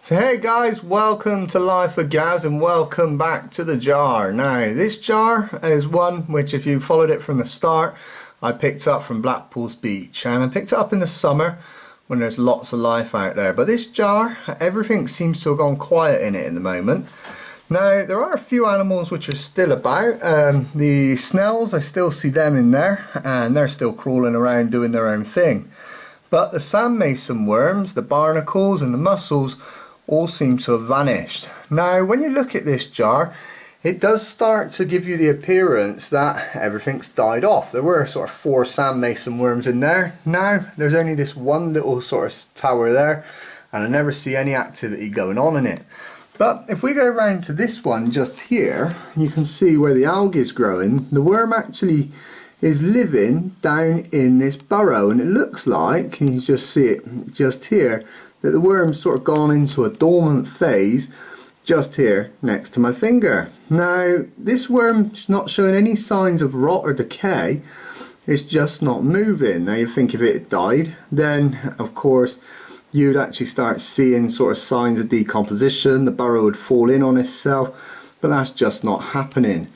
So hey guys, welcome to Life with Gaz and welcome back to the jar. Now this jar is one which, if you followed it from the start, I picked up from Blackpool's beach, and I picked it up in the summer when there's lots of life out there. But this jar, everything seems to have gone quiet in it at the moment. Now there are a few animals which are still about. The snails, I still see them in there and they're still crawling around doing their own thing. But the sand mason worms, the barnacles and the mussels all seem to have vanished. Now when you look at this jar, it does start to give you the appearance that everything's died off. There were sort of 4 sand mason worms in there. Now there's only this one little sort of tower there, and I never see any activity going on in it. But if we go around to this one just here, you can see where the algae is growing. The worm actually is living down in this burrow, and it looks like, you can just see it just here, that the worm's sort of gone into a dormant phase just here next to my finger. Now this worm's not showing any signs of rot or decay, it's just not moving. Now you think if it had died, then of course you'd actually start seeing sort of signs of decomposition, the burrow would fall in on itself, but that's just not happening.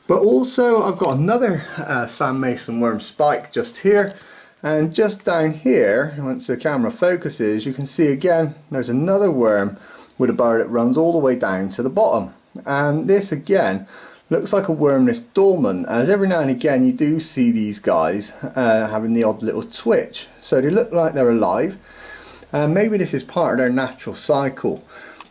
But also I've got another sand mason worm spike just here, and just down here, once the camera focuses, you can see again there's another worm with a burrow that runs all the way down to the bottom. And this again looks like a worm that's dormant, as every now and again you do see these guys having the odd little twitch. So they look like they're alive, and maybe this is part of their natural cycle.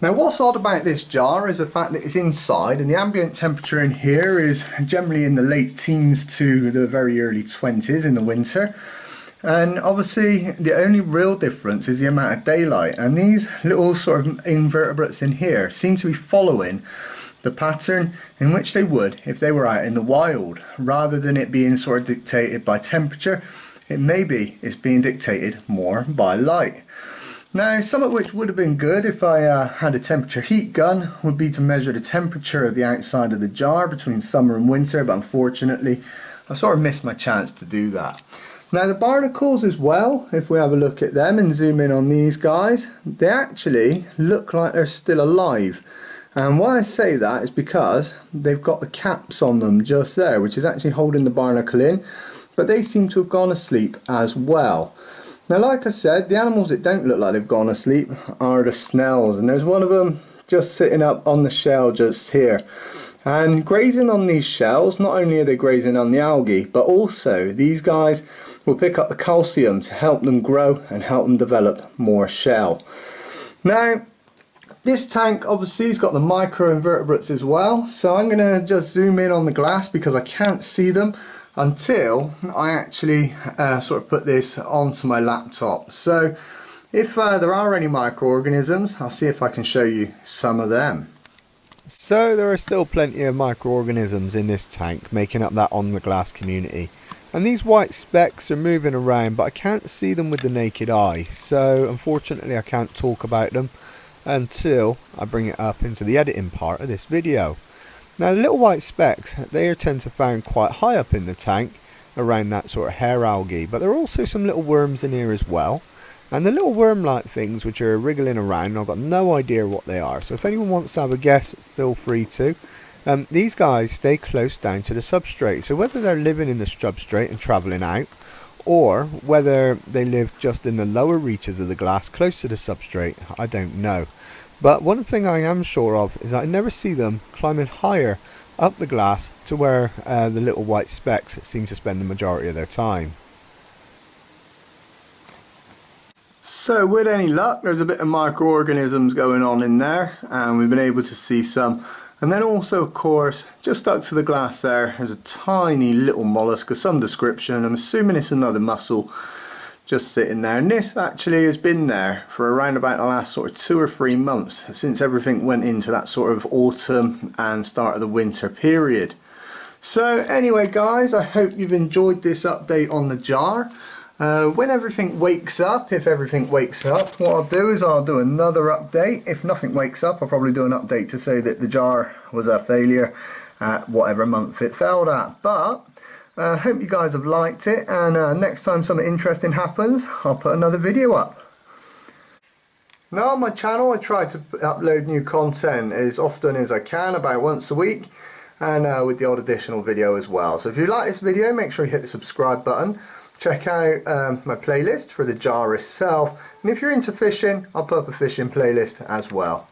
Now what's odd about this jar is the fact that it's inside, and the ambient temperature in here is generally in the late teens to the very early 20s in the winter. And obviously the only real difference is the amount of daylight, and these little sort of invertebrates in here seem to be following the pattern in which they would if they were out in the wild. Rather than it being sort of dictated by temperature, it's being dictated more by light. Now some of which would have been good if I had a temperature heat gun would be to measure the temperature of the outside of the jar between summer and winter, but unfortunately I've sort of missed my chance to do that. Now the barnacles as well, if we have a look at them and zoom in on these guys, they actually look like they're still alive. And why I say that is because they've got the caps on them just there, which is actually holding the barnacle in, but they seem to have gone asleep as well. Now like I said, the animals that don't look like they've gone asleep are the snails, and there's one of them just sitting up on the shell just here. And grazing on these shells, not only are they grazing on the algae, but also these guys will pick up the calcium to help them grow and help them develop more shell. Now this tank obviously has got the microinvertebrates as well, so I'm going to just zoom in on the glass because I can't see them until I actually sort of put this onto my laptop. So if there are any microorganisms, I'll see if I can show you some of them. So there are still plenty of microorganisms in this tank making up that on the glass community, and these white specks are moving around, but I can't see them with the naked eye, so unfortunately I can't talk about them until I bring it up into the editing part of this video. Now the little white specks, they tend to be found quite high up in the tank around that sort of hair algae, but there are also some little worms in here as well. And the little worm-like things which are wriggling around, I've got no idea what they are, so if anyone wants to have a guess, feel free to. These guys stay close down to the substrate, so whether they're living in the substrate and travelling out, or whether they live just in the lower reaches of the glass close to the substrate, I don't know. But one thing I am sure of is that I never see them climbing higher up the glass to where the little white specks seem to spend the majority of their time. So with any luck there's a bit of microorganisms going on in there, and we've been able to see some. And then also of course just stuck to the glass there's a tiny little mollusk of some description. I'm assuming it's another mussel just sitting there, and this actually has been there for around about the last sort of 2 or 3 months since everything went into that sort of autumn and start of the winter period. So anyway guys, I hope you've enjoyed this update on the jar. When everything wakes up, if everything wakes up, what I'll do is I'll do another update. If nothing wakes up, I'll probably do an update to say that the jar was a failure at whatever month it failed at. But hope you guys have liked it, and next time something interesting happens, I'll put another video up. Now on my channel I try to upload new content as often as I can, about once a week, and with the odd additional video as well. So if you like this video, make sure you hit the subscribe button. Check out my playlist for the jar itself, and if you're into fishing, I'll put up a fishing playlist as well.